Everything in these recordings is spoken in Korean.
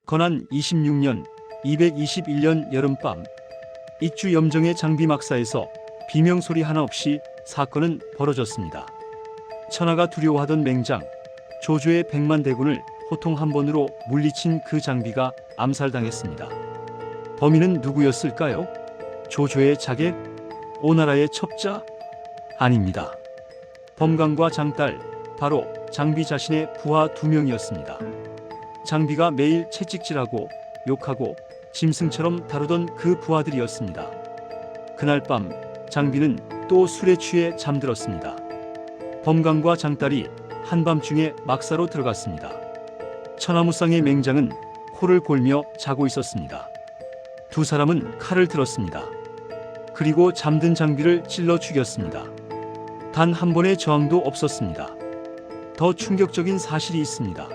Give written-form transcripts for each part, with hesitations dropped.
건한 26년 221년 여름밤 익주 염정의 장비막사에서 비명소리 하나 없이 사건은 벌어졌습니다. 천하가 두려워하던 맹장 조조의 100만 대군을 호통 한 번으로 물리친 그 장비가 암살당했습니다. 범인은 누구였을까요? 조조의 자객? 오나라의 첩자? 아닙니다. 범강과 장딸, 바로 장비 자신의 부하 2명이었습니다. 장비가 매일 채찍질하고 욕하고 짐승처럼 다루던 그 부하들이었습니다. 그날 밤 장비는 또 술에 취해 잠들었습니다. 범강과 장딸이 한밤중에 막사로 들어갔습니다. 천하무쌍의 맹장은 코를 골며 자고 있었습니다. 두 사람은 칼을 들었습니다. 그리고 잠든 장비를 찔러 죽였습니다. 단 한 번의 저항도 없었습니다. 더 충격적인 사실이 있습니다.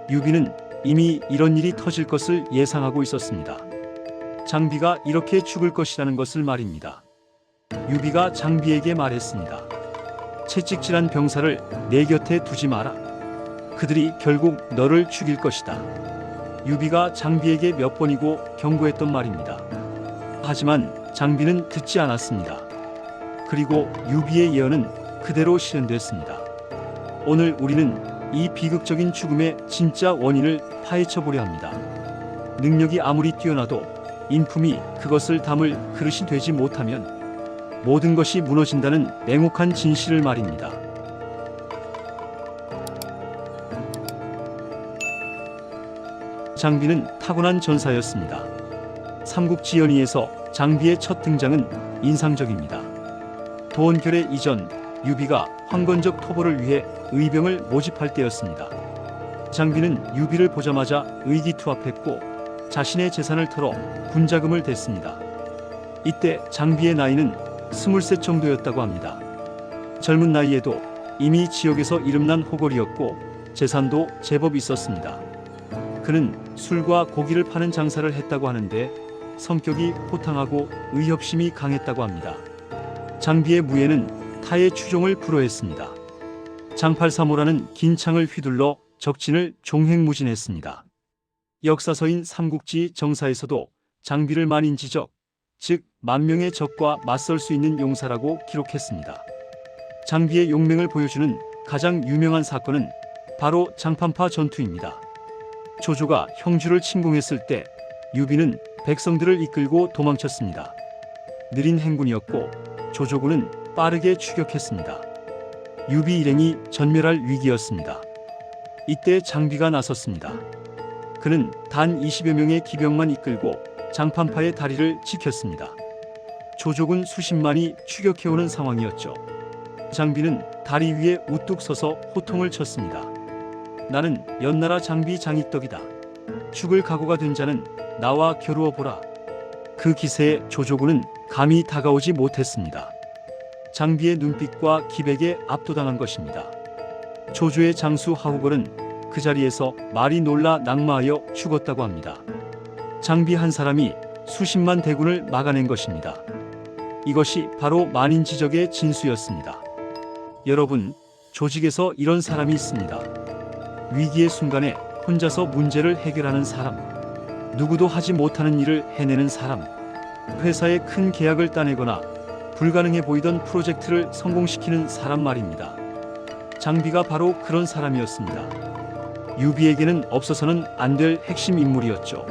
유비는 이미 이런 일이 터질 것을 예상하고 있었습니다. 장비가 이렇게 죽을 것이라는 것을 말입니다. 유비가 장비에게 말했습니다. 채찍질한 병사를 내 곁에 두지 마라. 그들이 결국 너를 죽일 것이다. 유비가 장비에게 몇 번이고 경고했던 말입니다. 하지만 장비는 듣지 않았습니다. 그리고 유비의 예언은 그대로 실현됐습니다. 오늘 우리는 이 비극적인 죽음의 진짜 원인을 파헤쳐 보려 합니다. 능력이 아무리 뛰어나도 인품이 그것을 담을 그릇이 되지 못하면 모든 것이 무너진다는 냉혹한 진실을 말입니다. 장비는 타고난 전사였습니다. 삼국지연의에서 장비의 첫 등장은 인상적입니다. 도원결의 이전 유비가 황건적 토벌을 위해 의병을 모집할 때였습니다. 장비는 유비를 보자마자 의기투합했고 자신의 재산을 털어 군자금을 댔습니다. 이때 장비의 나이는 23 정도였다고 합니다. 젊은 나이에도 이미 지역에서 이름난 호걸이었고 재산도 제법 있었습니다. 그는 술과 고기를 파는 장사를 했다고 하는데 성격이 호탕하고 의협심이 강했다고 합니다. 장비의 무예는 타의 추종을 불허했습니다. 장팔사모라는 긴 창을 휘둘러 적진을 종횡무진했습니다. 역사서인 삼국지 정사에서도 장비를 만인지적, 즉 만명의 적과 맞설 수 있는 용사라고 기록했습니다. 장비의 용맹을 보여주는 가장 유명한 사건은 바로 장판파 전투입니다. 조조가 형주를 침공했을 때 유비는 백성들을 이끌고 도망쳤습니다. 느린 행군이었고 조조군은 빠르게 추격했습니다. 유비 일행이 전멸할 위기였습니다. 이때 장비가 나섰습니다. 그는 단 20여 명의 기병만 이끌고 장판파의 다리를 지켰습니다. 조조군 수십만이 추격해오는 상황이었죠. 장비는 다리 위에 우뚝 서서 호통을 쳤습니다. 나는 연나라 장비 장익덕이다. 죽을 각오가 된 자는 나와 겨루어 보라. 그 기세에 조조군은 감히 다가오지 못했습니다. 장비의 눈빛과 기백에 압도당한 것입니다. 조조의 장수 하우걸은 그 자리에서 말이 놀라 낙마하여 죽었다고 합니다. 장비 한 사람이 수십만 대군을 막아낸 것입니다. 이것이 바로 만인지적의 진수였습니다. 여러분, 조직에서 이런 사람이 있습니다. 위기의 순간에 혼자서 문제를 해결하는 사람, 누구도 하지 못하는 일을 해내는 사람, 회사에 큰 계약을 따내거나 불가능해 보이던 프로젝트를 성공시키는 사람 말입니다. 장비가 바로 그런 사람이었습니다. 유비에게는 없어서는 안 될 핵심 인물이었죠.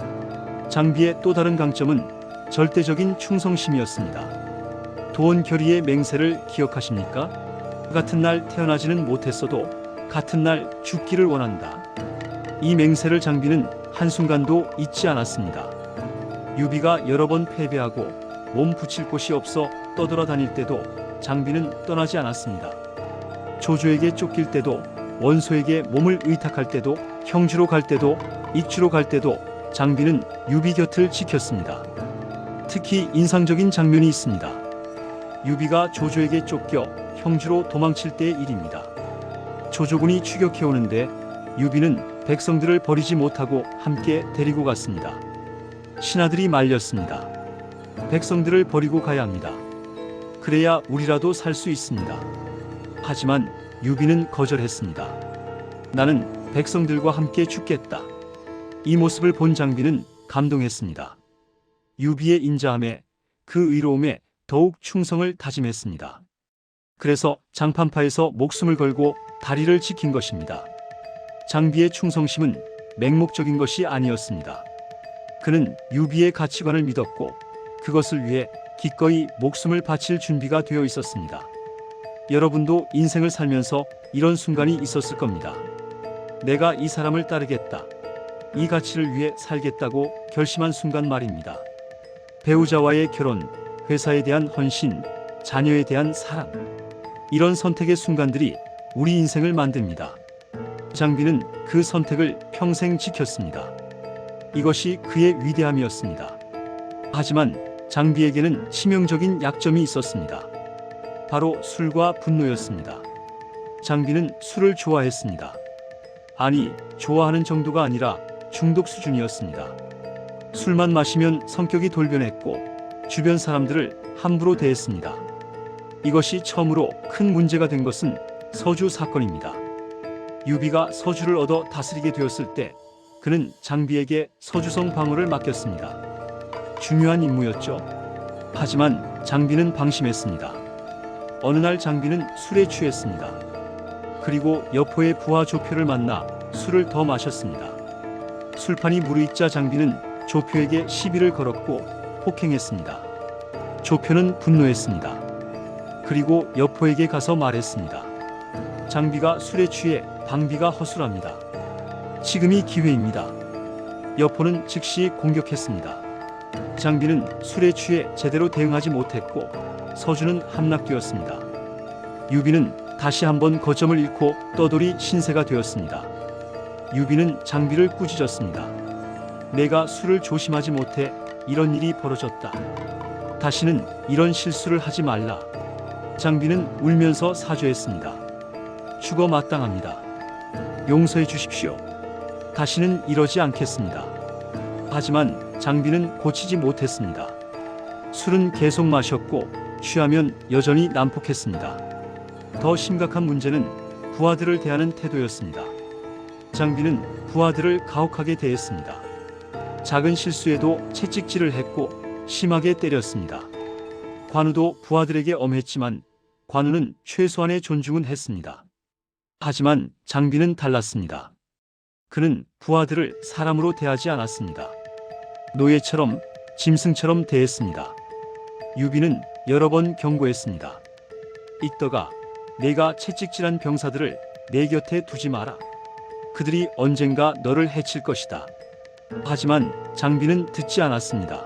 장비의 또 다른 강점은 절대적인 충성심이었습니다. 도원결의의 맹세를 기억하십니까? 같은 날 태어나지는 못했어도 같은 날 죽기를 원한다. 이 맹세를 장비는 한순간도 잊지 않았습니다. 유비가 여러 번 패배하고 몸 붙일 곳이 없어 떠돌아다닐 때도 장비는 떠나지 않았습니다. 조조에게 쫓길 때도, 원소에게 몸을 의탁할 때도, 형주로 갈 때도, 익주로 갈 때도 장비는 유비 곁을 지켰습니다. 특히 인상적인 장면이 있습니다. 유비가 조조에게 쫓겨 형주로 도망칠 때의 일입니다. 조조군이 추격해오는데 유비는 백성들을 버리지 못하고 함께 데리고 갔습니다. 신하들이 말렸습니다. 백성들을 버리고 가야 합니다. 그래야 우리라도 살 수 있습니다. 하지만 유비는 거절했습니다. 나는 백성들과 함께 죽겠다. 이 모습을 본 장비는 감동했습니다. 유비의 인자함에 그 의로움에 더욱 충성을 다짐했습니다. 그래서 장판파에서 목숨을 걸고 다리를 지킨 것입니다. 장비의 충성심은 맹목적인 것이 아니었습니다. 그는 유비의 가치관을 믿었고 그것을 위해 기꺼이 목숨을 바칠 준비가 되어 있었습니다. 여러분도 인생을 살면서 이런 순간이 있었을 겁니다. 내가 이 사람을 따르겠다. 이 가치를 위해 살겠다고 결심한 순간 말입니다. 배우자와의 결혼, 회사에 대한 헌신, 자녀에 대한 사랑. 이런 선택의 순간들이 우리 인생을 만듭니다. 장비는 그 선택을 평생 지켰습니다. 이것이 그의 위대함이었습니다. 하지만 장비에게는 치명적인 약점이 있었습니다. 바로 술과 분노였습니다. 장비는 술을 좋아했습니다. 아니, 좋아하는 정도가 아니라 중독 수준이었습니다. 술만 마시면 성격이 돌변했고 주변 사람들을 함부로 대했습니다. 이것이 처음으로 큰 문제가 된 것은 서주 사건입니다. 유비가 서주를 얻어 다스리게 되었을 때 그는 장비에게 서주성 방어를 맡겼습니다. 중요한 임무였죠. 하지만 장비는 방심했습니다. 어느 날 장비는 술에 취했습니다. 그리고 여포의 부하 조표를 만나 술을 더 마셨습니다. 술판이 무르익자 장비는 조표에게 시비를 걸었고 폭행했습니다. 조표는 분노했습니다. 그리고 여포에게 가서 말했습니다. 장비가 술에 취해 방비가 허술합니다. 지금이 기회입니다. 여포는 즉시 공격했습니다. 장비는 술에 취해 제대로 대응하지 못했고 서주는 함락되었습니다. 유비는 다시 한번 거점을 잃고 떠돌이 신세가 되었습니다. 유비는 장비를 꾸짖었습니다. 내가 술을 조심하지 못해 이런 일이 벌어졌다. 다시는 이런 실수를 하지 말라. 장비는 울면서 사죄했습니다. 죽어 마땅합니다. 용서해 주십시오. 다시는 이러지 않겠습니다. 하지만 장비는 고치지 못했습니다. 술은 계속 마셨고 취하면 여전히 난폭했습니다. 더 심각한 문제는 부하들을 대하는 태도였습니다. 장비는 부하들을 가혹하게 대했습니다. 작은 실수에도 채찍질을 했고 심하게 때렸습니다. 관우도 부하들에게 엄했지만 관우는 최소한의 존중은 했습니다. 하지만 장비는 달랐습니다. 그는 부하들을 사람으로 대하지 않았습니다. 노예처럼, 짐승처럼 대했습니다. 유비는 여러 번 경고했습니다. 익더가, 내가 채찍질한 병사들을 내 곁에 두지 마라. 그들이 언젠가 너를 해칠 것이다. 하지만 장비는 듣지 않았습니다.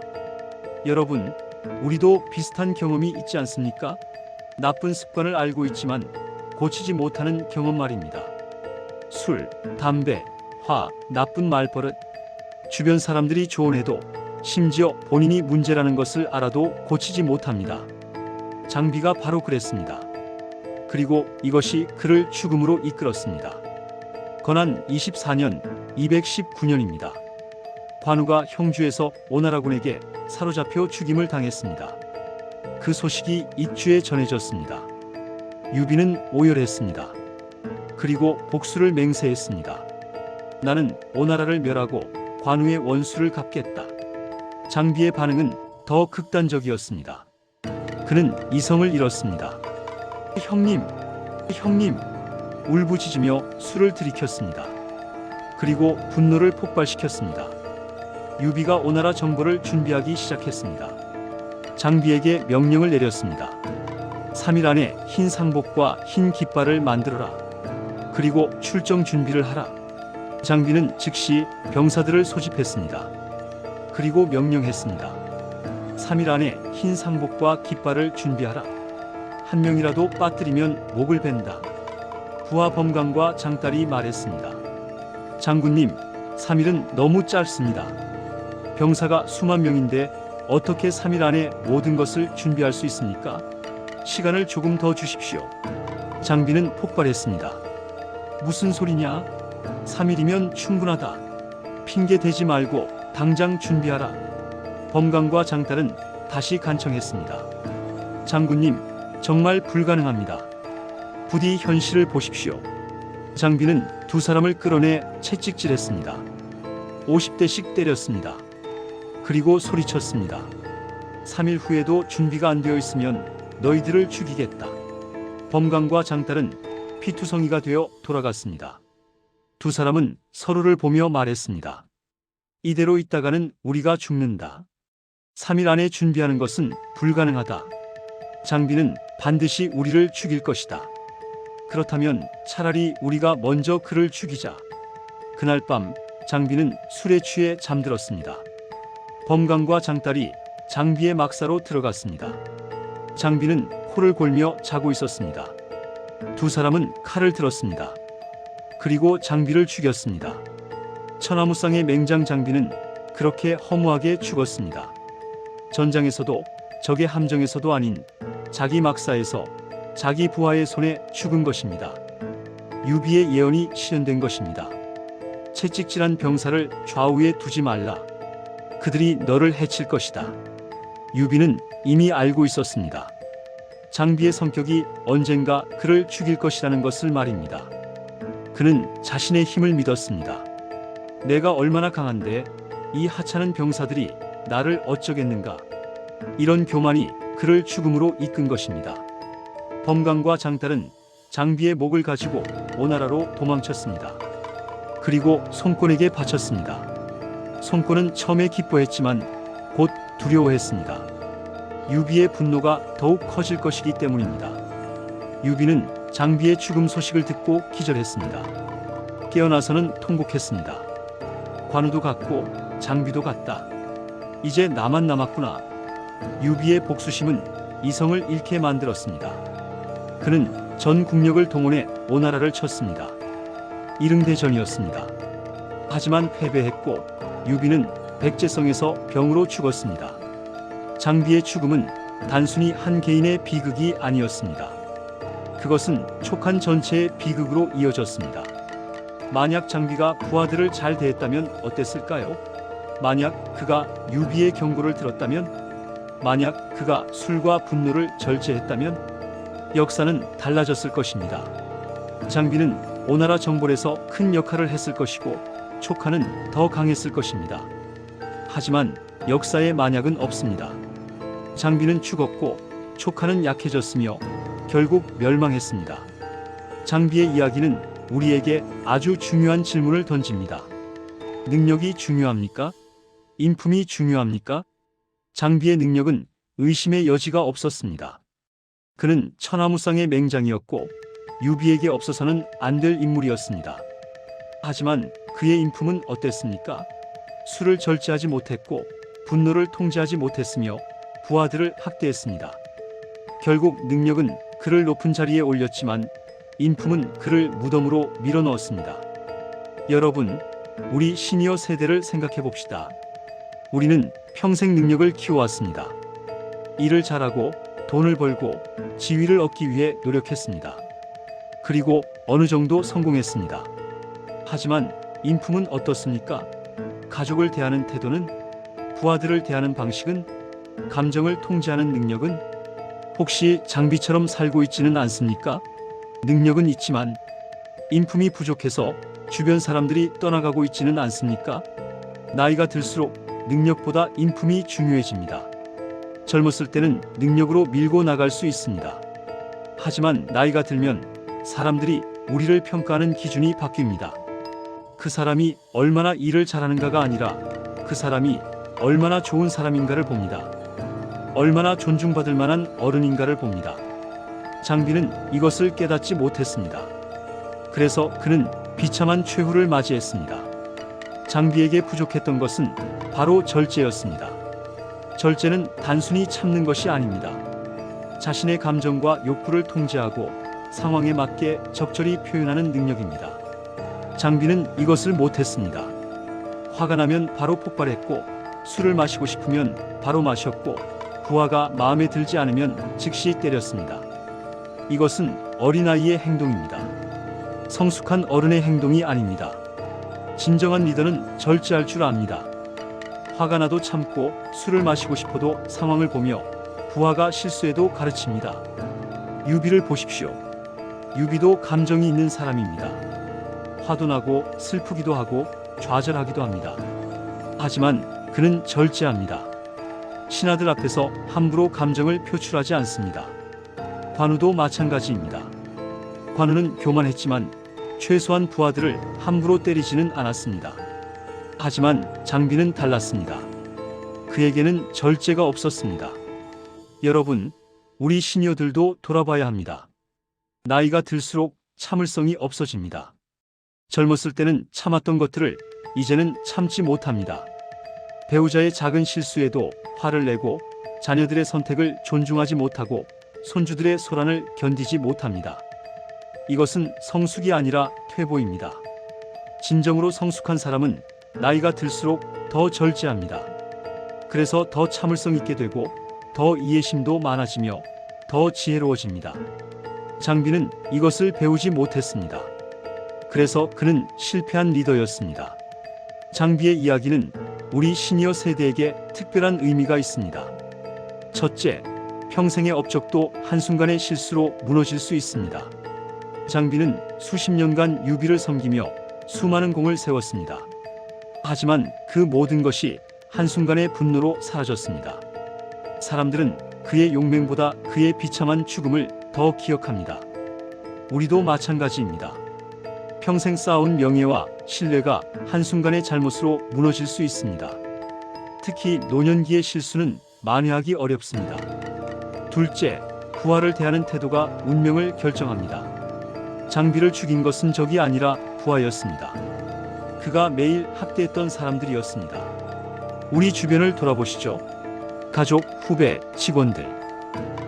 여러분, 우리도 비슷한 경험이 있지 않습니까? 나쁜 습관을 알고 있지만 고치지 못하는 경험 말입니다. 술, 담배, 화, 나쁜 말버릇. 주변 사람들이 조언해도 심지어 본인이 문제라는 것을 알아도 고치지 못합니다. 장비가 바로 그랬습니다. 그리고 이것이 그를 죽음으로 이끌었습니다. 건한 24년 219년입니다. 관우가 형주에서 오나라군에게 사로잡혀 죽임을 당했습니다. 그 소식이 익주에 전해졌습니다. 유비는 오열했습니다. 그리고 복수를 맹세했습니다. 나는 오나라를 멸하고 관우의 원수를 갚겠다. 장비의 반응은 더 극단적이었습니다. 그는 이성을 잃었습니다. 형님, 형님, 울부짖으며 술을 들이켰습니다. 그리고 분노를 폭발시켰습니다. 유비가 오나라 정보를 준비하기 시작했습니다. 장비에게 명령을 내렸습니다. 3일 안에 흰 상복과 흰 깃발을 만들어라. 그리고 출정 준비를 하라. 장비는 즉시 병사들을 소집했습니다. 그리고 명령했습니다. 3일 안에 흰 상복과 깃발을 준비하라. 한 명이라도 빠뜨리면 목을 벤다. 부하 범강과 장딸이 말했습니다. 장군님, 3일은 너무 짧습니다. 병사가 수만 명인데 어떻게 3일 안에 모든 것을 준비할 수 있습니까? 시간을 조금 더 주십시오. 장비는 폭발했습니다. 무슨 소리냐? 3일이면 충분하다. 핑계 대지 말고 당장 준비하라. 범강과 장딸은 다시 간청했습니다. 장군님, 정말 불가능합니다. 부디 현실을 보십시오. 장비는 두 사람을 끌어내 채찍질했습니다. 50대씩 때렸습니다. 그리고 소리쳤습니다. 3일 후에도 준비가 안 되어 있으면 너희들을 죽이겠다. 범강과 장딸은 피투성이가 되어 돌아갔습니다. 두 사람은 서로를 보며 말했습니다. 이대로 있다가는 우리가 죽는다. 3일 안에 준비하는 것은 불가능하다. 장비는 반드시 우리를 죽일 것이다. 그렇다면 차라리 우리가 먼저 그를 죽이자. 그날 밤 장비는 술에 취해 잠들었습니다. 범강과 장딸이 장비의 막사로 들어갔습니다. 장비는 코를 골며 자고 있었습니다. 두 사람은 칼을 들었습니다. 그리고 장비를 죽였습니다. 천하무쌍의 맹장 장비는 그렇게 허무하게 죽었습니다. 전장에서도 적의 함정에서도 아닌 자기 막사에서 자기 부하의 손에 죽은 것입니다. 유비의 예언이 실현된 것입니다. 채찍질한 병사를 좌우에 두지 말라. 그들이 너를 해칠 것이다. 유비는 이미 알고 있었습니다. 장비의 성격이 언젠가 그를 죽일 것이라는 것을 말입니다. 그는 자신의 힘을 믿었습니다. 내가 얼마나 강한데 이 하찮은 병사들이 나를 어쩌겠는가. 이런 교만이 그를 죽음으로 이끈 것입니다. 범강과 장딸은 장비의 목을 가지고 오나라로 도망쳤습니다. 그리고 손권에게 바쳤습니다. 손권은 처음에 기뻐했지만 곧 두려워했습니다. 유비의 분노가 더욱 커질 것이기 때문입니다. 유비는 장비의 죽음 소식을 듣고 기절했습니다. 깨어나서는 통곡했습니다. 관우도 갔고 장비도 갔다. 이제 나만 남았구나. 유비의 복수심은 이성을 잃게 만들었습니다. 그는 전 국력을 동원해 오나라를 쳤습니다. 이릉대전이었습니다. 하지만 패배했고 유비는 백제성에서 병으로 죽었습니다. 장비의 죽음은 단순히 한 개인의 비극이 아니었습니다. 그것은 촉한 전체의 비극으로 이어졌습니다. 만약 장비가 부하들을 잘 대했다면 어땠을까요? 만약 그가 유비의 경고를 들었다면? 만약 그가 술과 분노를 절제했다면? 역사는 달라졌을 것입니다. 장비는 오나라 정벌에서 큰 역할을 했을 것이고 촉하는 더 강했을 것입니다. 하지만 역사에 만약은 없습니다. 장비는 죽었고 촉하는 약해졌으며 결국 멸망했습니다. 장비의 이야기는 우리에게 아주 중요한 질문을 던집니다. 능력이 중요합니까? 인품이 중요합니까? 장비의 능력은 의심의 여지가 없었습니다. 그는 천하무쌍의 맹장이었고 유비에게 없어서는 안 될 인물이었습니다. 하지만 그의 인품은 어땠습니까? 술을 절제하지 못했고 분노를 통제하지 못했으며 부하들을 학대했습니다. 결국 능력은 그를 높은 자리에 올렸지만 인품은 그를 무덤으로 밀어넣었습니다. 여러분, 우리 시니어 세대를 생각해 봅시다. 우리는 평생 능력을 키워왔습니다. 일을 잘하고 돈을 벌고 지위를 얻기 위해 노력했습니다. 그리고 어느 정도 성공했습니다. 하지만 인품은 어떻습니까? 가족을 대하는 태도는? 부하들을 대하는 방식은? 감정을 통제하는 능력은? 혹시 장비처럼 살고 있지는 않습니까? 능력은 있지만 인품이 부족해서 주변 사람들이 떠나가고 있지는 않습니까? 나이가 들수록 능력보다 인품이 중요해집니다. 젊었을 때는 능력으로 밀고 나갈 수 있습니다. 하지만 나이가 들면 사람들이 우리를 평가하는 기준이 바뀝니다. 그 사람이 얼마나 일을 잘하는가가 아니라 그 사람이 얼마나 좋은 사람인가를 봅니다. 얼마나 존중받을 만한 어른인가를 봅니다. 장비는 이것을 깨닫지 못했습니다. 그래서 그는 비참한 최후를 맞이했습니다. 장비에게 부족했던 것은 바로 절제였습니다. 절제는 단순히 참는 것이 아닙니다. 자신의 감정과 욕구를 통제하고 상황에 맞게 적절히 표현하는 능력입니다. 장비는 이것을 못했습니다. 화가 나면 바로 폭발했고 술을 마시고 싶으면 바로 마셨고 부하가 마음에 들지 않으면 즉시 때렸습니다. 이것은 어린아이의 행동입니다. 성숙한 어른의 행동이 아닙니다. 진정한 리더는 절제할 줄 압니다. 화가 나도 참고 술을 마시고 싶어도 상황을 보며 부하가 실수해도 가르칩니다. 유비를 보십시오. 유비도 감정이 있는 사람입니다. 화도 나고 슬프기도 하고 좌절하기도 합니다. 하지만 그는 절제합니다. 신하들 앞에서 함부로 감정을 표출하지 않습니다. 관우도 마찬가지입니다. 관우는 교만했지만 최소한 부하들을 함부로 때리지는 않았습니다. 하지만 장비는 달랐습니다. 그에게는 절제가 없었습니다. 여러분, 우리 시니어들도 돌아봐야 합니다. 나이가 들수록 참을성이 없어집니다. 젊었을 때는 참았던 것들을 이제는 참지 못합니다. 배우자의 작은 실수에도 화를 내고 자녀들의 선택을 존중하지 못하고 손주들의 소란을 견디지 못합니다. 이것은 성숙이 아니라 퇴보입니다. 진정으로 성숙한 사람은 나이가 들수록 더 절제합니다. 그래서 더 참을성 있게 되고 더 이해심도 많아지며 더 지혜로워집니다. 장비는 이것을 배우지 못했습니다. 그래서 그는 실패한 리더였습니다. 장비의 이야기는 우리 시니어 세대에게 특별한 의미가 있습니다. 첫째, 평생의 업적도 한순간의 실수로 무너질 수 있습니다. 장비는 수십 년간 유비를 섬기며 수많은 공을 세웠습니다. 하지만 그 모든 것이 한순간의 분노로 사라졌습니다. 사람들은 그의 용맹보다 그의 비참한 죽음을 더 기억합니다. 우리도 마찬가지입니다. 평생 쌓아온 명예와 신뢰가 한순간의 잘못으로 무너질 수 있습니다. 특히 노년기의 실수는 만회하기 어렵습니다. 둘째, 부하를 대하는 태도가 운명을 결정합니다. 장비를 죽인 것은 적이 아니라 부하였습니다. 그가 매일 학대했던 사람들이었습니다. 우리 주변을 돌아보시죠. 가족, 후배, 직원들.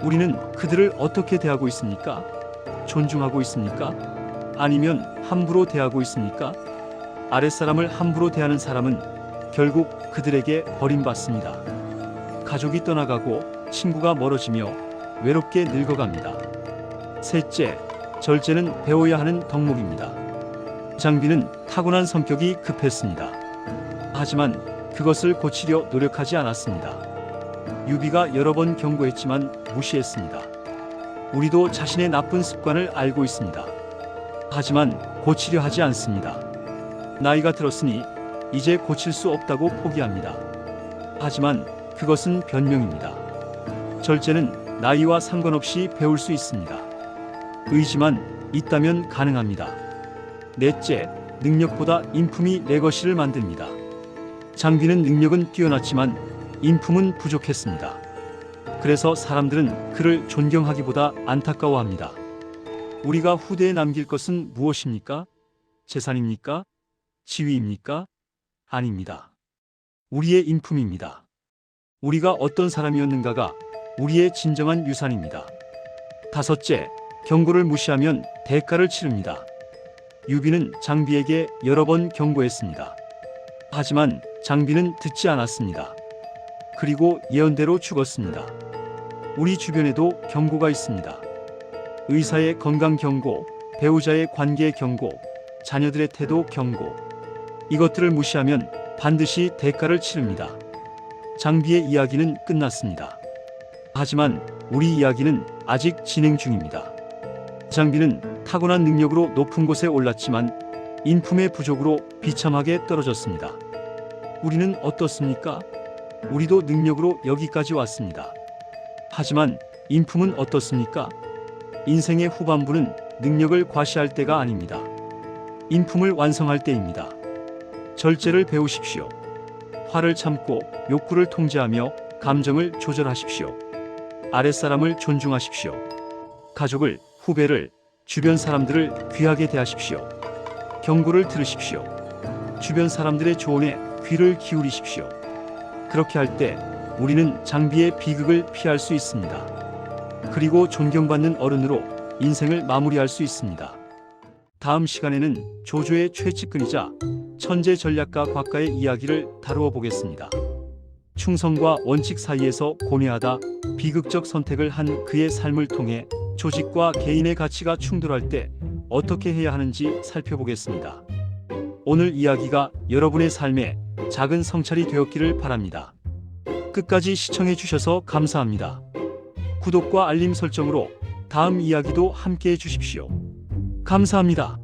우리는 그들을 어떻게 대하고 있습니까? 존중하고 있습니까? 아니면 함부로 대하고 있습니까? 아랫사람을 함부로 대하는 사람은 결국 그들에게 버림받습니다. 가족이 떠나가고 친구가 멀어지며 외롭게 늙어갑니다. 셋째, 절제는 배워야 하는 덕목입니다. 장비는 타고난 성격이 급했습니다. 하지만 그것을 고치려 노력하지 않았습니다. 유비가 여러 번 경고했지만 무시했습니다. 우리도 자신의 나쁜 습관을 알고 있습니다. 하지만 고치려 하지 않습니다. 나이가 들었으니 이제 고칠 수 없다고 포기합니다. 하지만 그것은 변명입니다. 절제는 나이와 상관없이 배울 수 있습니다. 의지만 있다면 가능합니다. 넷째, 능력보다 인품이 내 것이를 만듭니다. 장비는 능력은 뛰어났지만 인품은 부족했습니다. 그래서 사람들은 그를 존경하기보다 안타까워합니다. 우리가 후대에 남길 것은 무엇입니까? 재산입니까? 지위입니까? 아닙니다. 우리의 인품입니다. 우리가 어떤 사람이었는가가 우리의 진정한 유산입니다. 다섯째, 경고를 무시하면 대가를 치릅니다. 유비는 장비에게 여러 번 경고했습니다. 하지만 장비는 듣지 않았습니다. 그리고 예언대로 죽었습니다. 우리 주변에도 경고가 있습니다. 의사의 건강 경고, 배우자의 관계 경고, 자녀들의 태도 경고. 이것들을 무시하면 반드시 대가를 치릅니다. 장비의 이야기는 끝났습니다. 하지만 우리 이야기는 아직 진행 중입니다. 장비는 타고난 능력으로 높은 곳에 올랐지만 인품의 부족으로 비참하게 떨어졌습니다. 우리는 어떻습니까? 우리도 능력으로 여기까지 왔습니다. 하지만 인품은 어떻습니까? 인생의 후반부는 능력을 과시할 때가 아닙니다. 인품을 완성할 때입니다. 절제를 배우십시오. 화를 참고 욕구를 통제하며 감정을 조절하십시오. 아랫사람을 존중하십시오. 가족을, 후배를, 주변 사람들을 귀하게 대하십시오. 경고를 들으십시오. 주변 사람들의 조언에 귀를 기울이십시오. 그렇게 할 때 우리는 장비의 비극을 피할 수 있습니다. 그리고 존경받는 어른으로 인생을 마무리할 수 있습니다. 다음 시간에는 조조의 최측근이자 천재 전략가 곽가의 이야기를 다루어 보겠습니다. 충성과 원칙 사이에서 고뇌하다 비극적 선택을 한 그의 삶을 통해 조직과 개인의 가치가 충돌할 때 어떻게 해야 하는지 살펴보겠습니다. 오늘 이야기가 여러분의 삶에 작은 성찰이 되었기를 바랍니다. 끝까지 시청해 주셔서 감사합니다. 구독과 알림 설정으로 다음 이야기도 함께 해 주십시오. 감사합니다.